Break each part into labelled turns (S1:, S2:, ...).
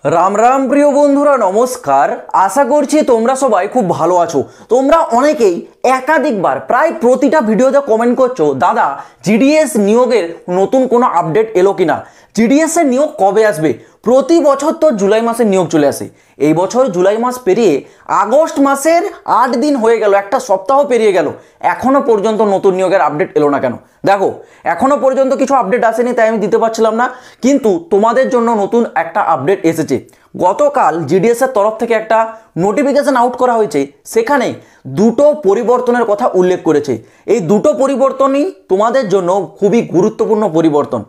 S1: राम राम प्रिय बंधुरा नमस्कार। आशा करছি তোমরা সবাই খুব ভালো আছো। তোমরা অনেকেই একাধিকবার প্রায় প্রতিটা ভিডিওতে কমেন্ট করছো, দাদা জিডিএস নিয়োগের নতুন কোনো আপডেট এলো কিনা, জিডিএস এর নিয়োগ কবে আসবে। প্রতি বছর তো জুলাই মাসে নিয়োগ চলে আসে, এই বছর জুলাই মাস পেরিয়ে আগস্ট মাসের 8 দিন হয়ে গেল, একটা সপ্তাহ পেরিয়ে গেল, এখনো পর্যন্ত নতুন নিয়োগের আপডেট এলো না কেন। দেখো এখনো পর্যন্ত কিছু আপডেট আসেনি, তাই আমি দিতে পারছিলাম না, কিন্তু তোমাদের জন্য নতুন একটা আপডেট এসেছে। গতকাল জিডিএস এর তরফ থেকে একটা নোটিফিকেশন আউট করা হয়েছে, সেখানে দুটো পরিবর্তনের কথা উল্লেখ করেছে। এই দুটো পরিবর্তনই তোমাদের জন্য খুবই গুরুত্বপূর্ণ পরিবর্তন।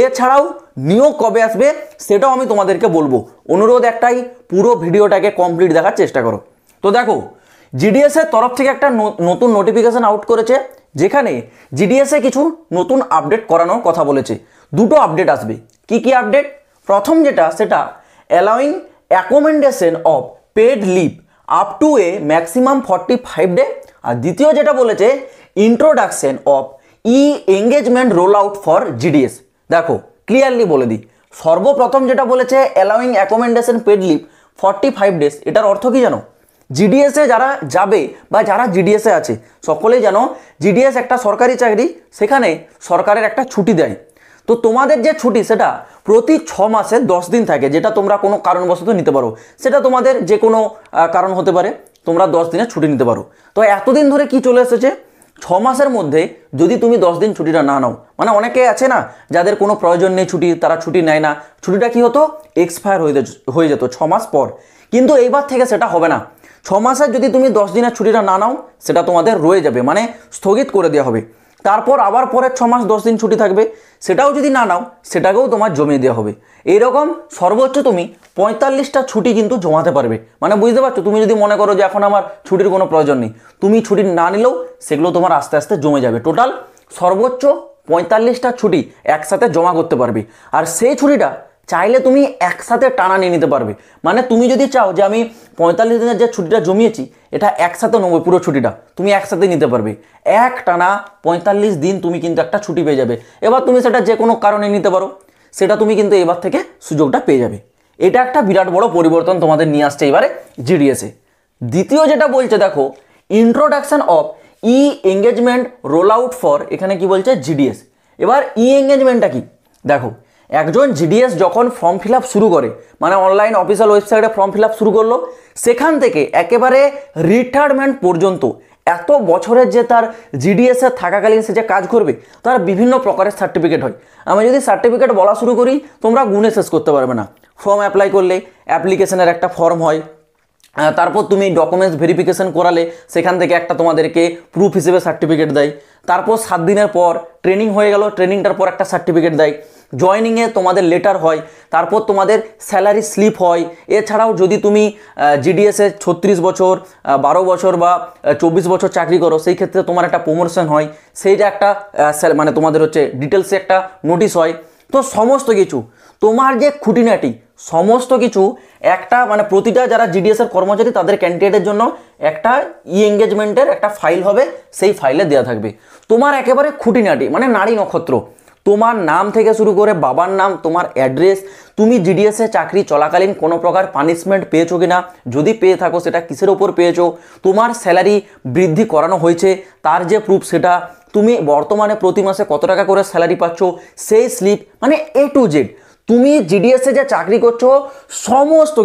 S1: এছাড়াও নিয়োগ কবে আসবে সেটাও আমি তোমাদেরকে বলবো। অনুরোধ একটাই, পুরো ভিডিওটাকে কমপ্লিট দেখার চেষ্টা করো। তো দেখো জিডিএস এর তরফ থেকে একটা নতুন নোটিফিকেশন আউট করেছে, যেখানে জিডিএস এ কিছু নতুন আপডেট করানোর কথা বলেছে। দুটো আপডেট আসবে। কি কি আপডেট? প্রথম যেটা সেটা allowing accommodation of paid leave up to a maximum 45 day. আর দ্বিতীয় যেটা বলেছে introduction of e engagement roll out for GDS. দেখো ক্লিয়ারলি বলে দিই, সর্বপ্রথম যেটা বলেছে allowing accommodation paid leave 45 days, এটার অর্থ কি জানো? জিডিএসে যারা যাবে বা যারা জিডিএসে আছে সকলেই জানো জিডিএস একটা সরকারি চাকরি, সেখানে সরকারের একটা ছুটি দেয়। তো তোমাদের যে ছুটি সেটা প্রতি 6 মাসে 10 দিন থাকে, যেটা তোমরা কোনো কারণবশত নিতে পারো। সেটা তোমাদের যে কোনো কারণ হতে পারে, তোমরা 10 দিনের ছুটি নিতে পারো। তো এতদিন ধরে কি চলে এসেছে, 6 মাসের মধ্যে যদি তুমি 10 দিন ছুটিটা না নাও, মানে অনেকে আছে না যাদের কোনো প্রয়োজন নেই ছুটি, তারা ছুটি নেয় না, ছুটিটা কি হতো এক্সপায়ার হয়ে যেত 6 মাস পর। কিন্তু এইবার থেকে সেটা হবে না। 6 মাসের যদি তুমি 10 দিনের ছুটিটা না নাও, সেটা তোমাদের রয়ে যাবে, মানে স্থগিত করে দেওয়া হবে। তারপর আবার পরের 6 মাস 10 দিন ছুটি থাকবে, সেটাও যদি না নাও সেটাকেও তোমার জমিয়ে দেওয়া হবে। এইরকম সর্বোচ্চ তুমি 45টা ছুটি কিন্তু জমাতে পারবে। মানে বুঝতে পারছো, তুমি যদি মনে করো যে এখন আমার ছুটির কোনো প্রয়োজন নেই, তুমি ছুটি না নিলেও সেগুলো তোমার আস্তে আস্তে জমে যাবে। টোটাল সর্বোচ্চ 45টা ছুটি একসাথে জমা করতে পারবে। আর সেই ছুটিটা চাইলে তুমি একসাথে টানা নিয়ে নিতে পারবে। মানে তুমি যদি চাও যে আমি 45 দিনের যে ছুটিটা জমিয়েছি এটা একসাথে নেবো, পুরো ছুটিটা তুমি একসাথে নিতে পারবে। এক টানা 45 দিন তুমি কিন্তু একটা ছুটি পেয়ে যাবে। এবার তুমি সেটা যে কোনো কারণে নিতে পারো, সেটা তুমি কিন্তু এবার থেকে সুযোগটা পেয়ে যাবে। এটা একটা বিরাট বড় পরিবর্তন তোমাদের নিয়ে আসছে এবারে জিডিএসে। দ্বিতীয় যেটা বলছে দেখো, introduction of e engagement roll out for, এখানে কি বলছে জিডিএস। এবার ই এঙ্গেজমেন্টটা কি? দেখো একজন জিডিএস যখন ফর্ম ফিল আপ শুরু করে, মানে অনলাইন অফিসিয়াল ওয়েবসাইটে ফর্ম ফিল আপ শুরু করলো, সেখান থেকে একেবারে রিটায়ারমেন্ট পর্যন্ত এত বছরের যে তার জিডিএসে থাকাকালীন সে যে কাজ করবে, তার বিভিন্ন প্রকারের সার্টিফিকেট হয়। আমি যদি সার্টিফিকেট বলা শুরু করি তোমরা গুণে শেষ করতে পারবে না। ফর্ম অ্যাপ্লাই করলে অ্যাপ্লিকেশনের একটা ফর্ম হয়, তারপর তুমি ডকুমেন্টস ভেরিফিকেশন করালে সেখান থেকে একটা তোমাদেরকে প্রুফ হিসেবে সার্টিফিকেট দেয়। তারপর 7 দিনের পর ট্রেনিং হয়ে গেল, ট্রেনিংটার পর একটা সার্টিফিকেট দেয়। জয়েনিংয়ে তোমাদের লেটার হয়, তারপর তোমাদের স্যালারি স্লিপ হয়। এছাড়াও যদি তুমি জিডিএসে 36 বছর 12 বছর বা 24 বছর চাকরি করো, সেই ক্ষেত্রে তোমার একটা প্রমোশন হয়, সেইটা একটা মানে তোমাদের হচ্ছে ডিটেলসে একটা নোটিশ হয়। তো সমস্ত কিছু তোমার যে খুঁটিনাটি সমস্ত কিছু একটা মানে প্রতিটা যারা জিডিএসের কর্মচারী তাদের ক্যান্ডিডেটের জন্য একটা ই এঙ্গেজমেন্টের একটা ফাইল হবে, সেই ফাইলে দেওয়া থাকবে তোমার একেবারে খুঁটিনাটি, মানে নারী নক্ষত্র, তোমার নাম থেকে শুরু করে বাবার নাম, তোমার অ্যাড্রেস, তুমি জিডিএসে চাকরি চলাকালীন কোনো প্রকার পানিশমেন্ট পেয়েছো কিনা, যদি পেয়ে থাকো সেটা কিসের ওপর পেয়েছো, তোমার স্যালারি বৃদ্ধি করানো হয়েছে তার যে প্রুফ, সেটা তুমি বর্তমানে প্রতি মাসে কত টাকা করে স্যালারি পাচ্ছ সেই স্লিপ, মানে এ টু জেড তুমি জিডিএসে যে চাকরি করছো সমস্ত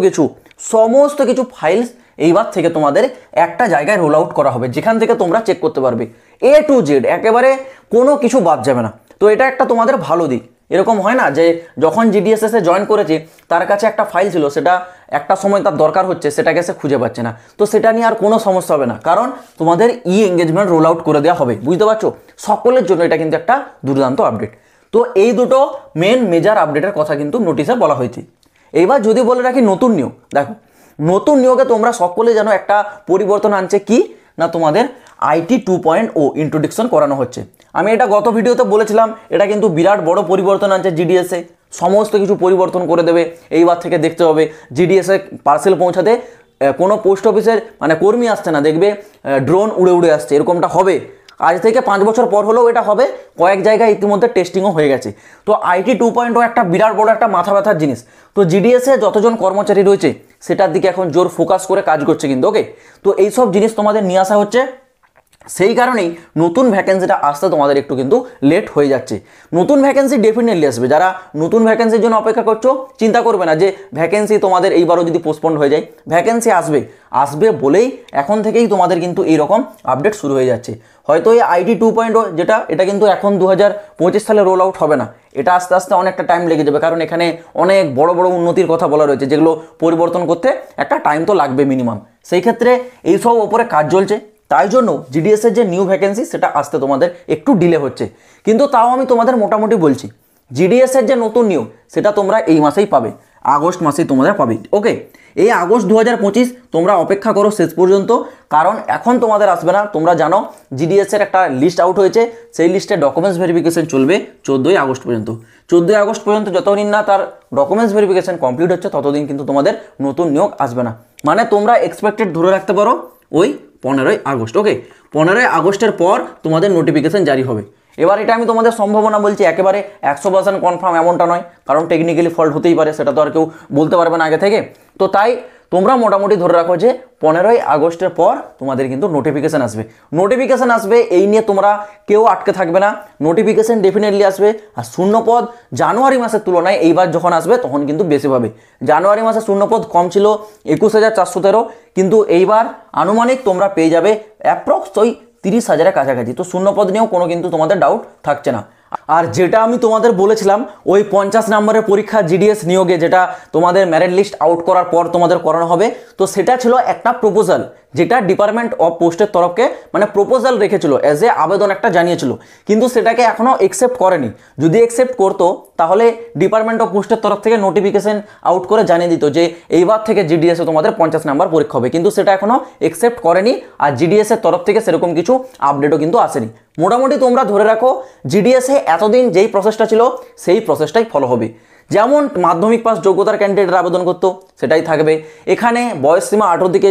S1: কিছু ফাইলস এইবার থেকে তোমাদের একটা জায়গায় রোল আউট করা হবে, যেখান থেকে তোমরা চেক করতে পারবে এ টু জেড, একেবারে কোনো কিছু বাদ যাবে না। তো এটা একটা তোমাদের ভালো দিক। এরকম হয় না যে যখন জিডিএসএসে জয়েন করেছে তার কাছে একটা ফাইল ছিল, সেটা একটা সময় তার দরকার হচ্ছে, সেটাকে সে খুঁজে পাচ্ছে না, তো সেটা নিয়ে আর কোনো সমস্যা হবে না, কারণ তোমাদের ই এঙ্গেজমেন্ট রোল আউট করে দেওয়া হবে। বুঝতে পারছো, সকলের জন্য এটা কিন্তু একটা দুর্দান্ত আপডেট। তো এই দুটো মেজর আপডেটের কথা কিন্তু নোটিশে বলা হয়েছে। এইবার যদি বলে রাখি নতুন নিয়োগ, দেখো নতুন নিয়োগে তোমরা সকলে জানো একটা পরিবর্তন আনছে কি না, তোমাদের আইটি 2.0 ইন্ট্রোডাকশন করানো হচ্ছে। আমি এটা গত ভিডিওতে বলেছিলাম, এটা কিন্তু বিরাট বড় পরিবর্তন আনছে জিডিএসে, সমস্ত কিছু পরিবর্তন করে দেবে। এইবার থেকে দেখতে হবে জিডিএসে পার্সেল পৌঁছাতে কোনো পোস্ট অফিসের মানে কর্মী আসছে না, দেখবে ড্রোন উড়ে উড়ে আসছে, এরকমটা হবে। আজ থেকে 5 বছর পর হলেও এটা হবে, কয়েক জায়গায় ইতিমধ্যে টেস্টিংও হয়ে গেছে। তো আইটি 2.0 একটা বিরাট বড় একটা মাথা ব্যথার জিনিস। তো জিডিএসে যতজন কর্মচারী রয়েছে সেটার দিকে এখন জোর ফোকাস করে কাজ করছে কিন্তু। ওকে, তো এইসব জিনিস তোমাদের নিয়ে আসা হচ্ছে, সেই কারণেই নতুন ভ্যাকেন্সিটা আসতে তোমাদের একটু কিন্তু লেট হয়ে যাচ্ছে। নতুন ভ্যাকেন্সি ডেফিনেটলি আসবে। যারা নতুন ভ্যাকেন্সির জন্য অপেক্ষা করছো চিন্তা করবে না যে ভ্যাকেন্সি তোমাদের এইবারও যদি পোস্টপন্ড হয়ে যায়, ভ্যাকেন্সি আসবে, আসবে বলেই এখন থেকেই তোমাদের কিন্তু এইরকম আপডেট শুরু হয়ে যাচ্ছে। হয়তো এই আইটি 2.0 যেটা, এটা কিন্তু এখন 2025 সালে রোল আউট হবে না, এটা আস্তে আস্তে অনেকটা টাইম লেগে যাবে, কারণ এখানে অনেক বড় বড় উন্নতির কথা বলা রয়েছে, যেগুলো পরিবর্তন করতে একটা টাইম তো লাগবে মিনিমাম। সেই ক্ষেত্রে এইসব ওপরে কাজ চলছে, তাই জন্য জিডিএসের যে নিউ ভ্যাকেন্সি সেটা আসতে তোমাদের একটু ডিলে হচ্ছে। কিন্তু তাও আমি তোমাদের মোটামুটি বলছি, জিডিএসের যে নতুন নিয়োগ সেটা তোমরা এই মাসেই পাবে, আগস্ট মাসেই তোমরা পাবে। ওকে, এই আগস্ট 2025 তোমরা অপেক্ষা করো শেষ পর্যন্ত, কারণ এখন তোমাদের আসবে না। তোমরা জানো জিডিএসের একটা লিস্ট আউট হয়েছে, সেই লিস্টে ডকুমেন্টস ভেরিফিকেশন চলবে 14ই আগস্ট পর্যন্ত। 14ই আগস্ট পর্যন্ত যতদিন না তার ডকুমেন্টস ভেরিফিকেশন কমপ্লিট হচ্ছে ততদিন কিন্তু তোমাদের নতুন নিয়োগ আসবে না। মানে তোমরা এক্সপেক্টেড ধরে রাখতে পারো ওই 15ই আগস্ট। ওকে, 15ই আগস্টের পর তোমাদের নোটিফিকেশন জারি হবে। এবার এটা আমি তোমাদের সম্ভাবনা বলছি, একেবারে 100% কনফার্ম এমনটা নয়, কারণ টেকনিক্যালি ফল্ট হতেই পারে, সেটা তো আর কেউ বলতে পারবে না আগে থেকে। তো তাই তোমরা মোটামুটি ধরে রাখো যে 15ই আগস্টের পর তোমাদের কিন্তু নোটিফিকেশান আসবে। নোটিফিকেশান আসবে, এই নিয়ে তোমরা কেউ আটকে থাকবে না, নোটিফিকেশান ডেফিনেটলি আসবে। আর শূন্যপদ জানুয়ারি মাসের তুলনায় এইবার যখন আসবে তখন কিন্তু বেশি পাবে। জানুয়ারি মাসে শূন্যপদ কম ছিল 21,413, কিন্তু এইবার আনুমানিক তোমরা পেয়ে যাবে অ্যাপ্রক্স ওই 30,000-এর কাছাকাছি। তো শূন্যপদ নিয়েও কোনো কিন্তু তোমাদের ডাউট থাকছে না। আর যেটা আমি তোমাদের বলেছিলাম ওই 50 নম্বরের পরীক্ষা জিডিএস নিয়োগে, যেটা তোমাদের মেরিট লিস্ট আউট করার পর তোমাদের করানো হবে, তো সেটা ছিল একটা প্রপোজাল, যেটা ডিপার্টমেন্ট অফ পোস্টের তরফকে মানে প্রপোজাল রেখেছিল, অ্যাজ এ আবেদন একটা জানিয়েছিল, কিন্তু সেটাকে এখনও একসেপ্ট করেনি। যদি একসেপ্ট করতো তাহলে ডিপার্টমেন্ট অফ পোস্টের তরফ থেকে নোটিফিকেশন আউট করে জানিয়ে দিত যে এইবার থেকে জিডিএসে তোমাদের 50 নম্বর পরীক্ষা হবে, কিন্তু সেটা এখনও একসেপ্ট করেনি। আর জিডিএসের তরফ থেকে সেরকম কিছু আপডেটও কিন্তু আসেনি। মোটামুটি তোমরা ধরে রাখো জিডিএসে এতদিন যেই প্রসেসটা ছিল সেই প্রসেসটাই ফলো হবে। যেমন মাধ্যমিক পাস যোগ্যতার ক্যান্ডিডেটরা আবেদন করতো সেটাই থাকবে, এখানে বয়সসীমা 18 থেকে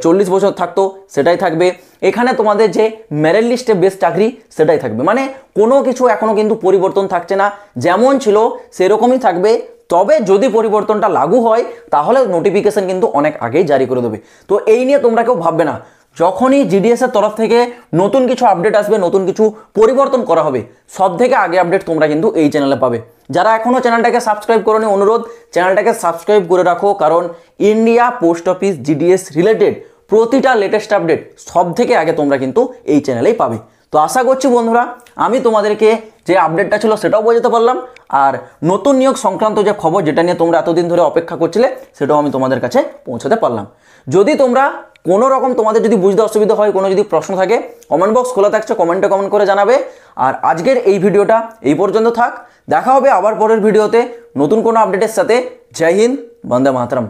S1: 40 বছর থাকতো সেটাই থাকবে, এখানে তোমাদের যে মেরিট লিস্টে বেস্ট চাকরি সেটাই থাকবে। মানে কোনো কিছু এখনও কিন্তু পরিবর্তন থাকছে না, যেমন ছিল সেরকমই থাকবে। তবে যদি পরিবর্তনটা লাগু হয় তাহলে নোটিফিকেশন কিন্তু অনেক আগেই জারি করে দেবে। তো এই নিয়ে তোমরা কেউ ভাববে না, যখনই জিডিএসের তরফ থেকে নতুন কিছু আপডেট আসবে, নতুন কিছু পরিবর্তন করা হবে, সব থেকে আগে আপডেট তোমরা কিন্তু এই চ্যানেলে পাবে। যারা এখনও চ্যানেলটাকে সাবস্ক্রাইব করোনি, অনুরোধ চ্যানেলটাকে সাবস্ক্রাইব করে রাখো, কারণ India post office GDS related প্রতিটা লেটেস্ট আপডেট সব থেকে আগে তোমরা কিন্তু এই চ্যানেলেই পাবে। তো আশা করছি বন্ধুরা আমি তোমাদেরকে যে আপডেটটা ছিল সেটাও বোঝাতে পারলাম, আর নতুন নিয়োগ সংক্রান্ত যে খবর যেটা নিয়ে তোমরা এতদিন ধরে অপেক্ষা করছিলে সেটাও আমি তোমাদের কাছে পৌঁছাতে পারলাম। যদি তোমরা কোনো রকম তোমাদের যদি বুঝতে অসুবিধা হয়, কোনো যদি প্রশ্ন থাকে, কমেন্ট বক্স খোলা থাকছে, কমেন্টে কমেন্ট করে জানাবে। আর আজকের এই ভিডিওটা এই পর্যন্ত থাক, দেখা হবে আবার পরের ভিডিওতে নতুন কোনো আপডেটের সাথে। জয় হিন্দ, বন্দে মাতরম।